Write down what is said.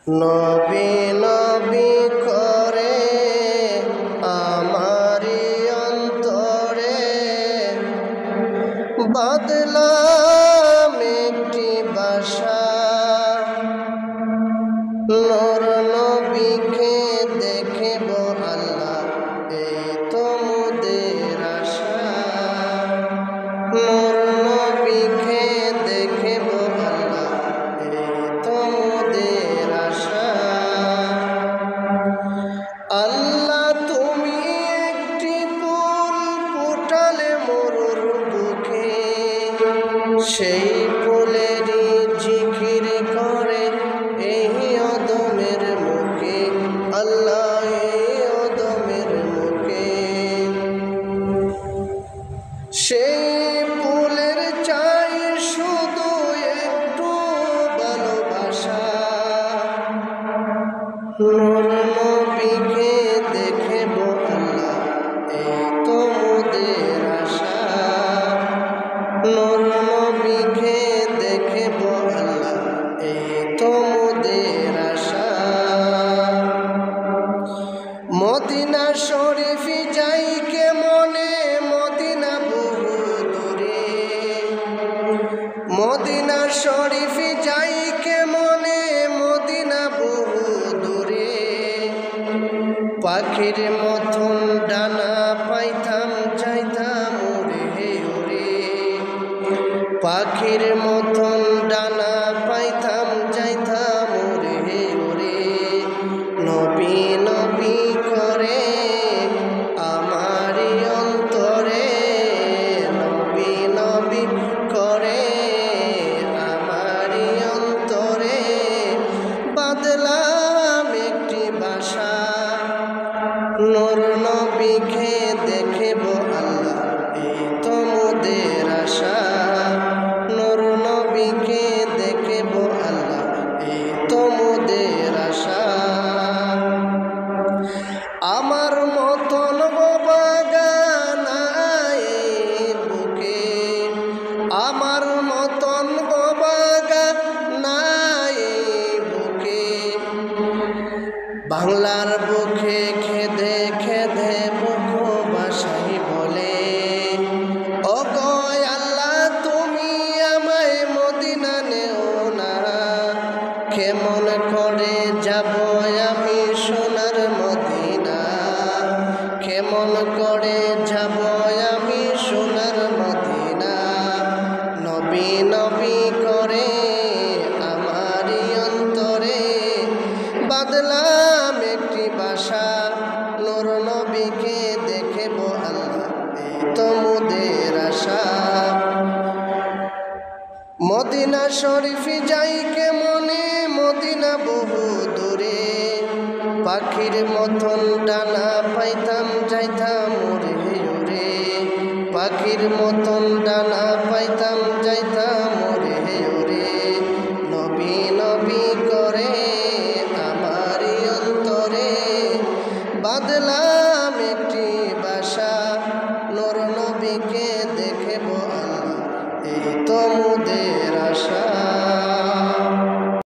নবী নবী করে আমারি অন্তরে বাদলাম একটি বাসা। নূর নবীকে দেখব আল্লাহ, এই তো মোদের আশা। নূর নবীকে দেখব আল্লাহ, এই তো মোদের আশা। আল্লাহ তুমি একটি ফুল ফুটালে মরুর বুকে, সেই ফুলেরই জিকির করে এই অদমের মুখে। আল্লাহ এই অদমের মুখে, সেই ফুলের চাই শুধু একটু ভালোবাসা। নূর নবীকে দেখব আল্লাহ, এই তো মোদের আশা। নূর নবীকে দেখব আল্লাহ, এই তো মোদের আশা। মদিনা শরীফ যাই কে মনে, মদিনা বহু দূরে। মদিনা শরীফ যাই কে মনে, মদিনা বহু দূরে। পাখির মতন ডানা পাইতাম যাইতাম উড়ে উড়ে। পাখির মতন ডানা পাইতাম যাইতাম উড়ে উড়ে। নবী নবী করে আমারি অন্তরে, নবী নবী করে আমারি অন্তরে বাদলাম একটি বাসা। নূর নবীকে দেখব আল্লাহ, এই তো মোদের আশা। নূর নবীকে দেখব আল্লাহ, এই তো মোদের আশা। আমার মতন বাগান এই বুকে, আমার মতন বাগান এই বুকে। বাংলার বুকে খেদে খেদে বুক বাসাই বলে, ও গো আল্লাহ তুমি আমায় মদিনা নেও না। কেমন করে যাব আমি সোনার মদিনা, কেমন করে যাব আমি সোনার মদিনা। নবী নবী করে আমারি অন্তরে বাদলাম একটি বাসা। নূর নবীকে দেখব আল্লাহ, এই তো মোদের আশা। মদিনা শরীফ যাই কে মনে, মদিনা বহু দূরে। পাখির মতন ডানা পাইতাম যাইতাম উড়ে উড়ে। পাখির মতন ডানা পাইতাম যাইতাম উড়ে উড়ে। নবী নবী করে আমারি অন্তরে বাদলা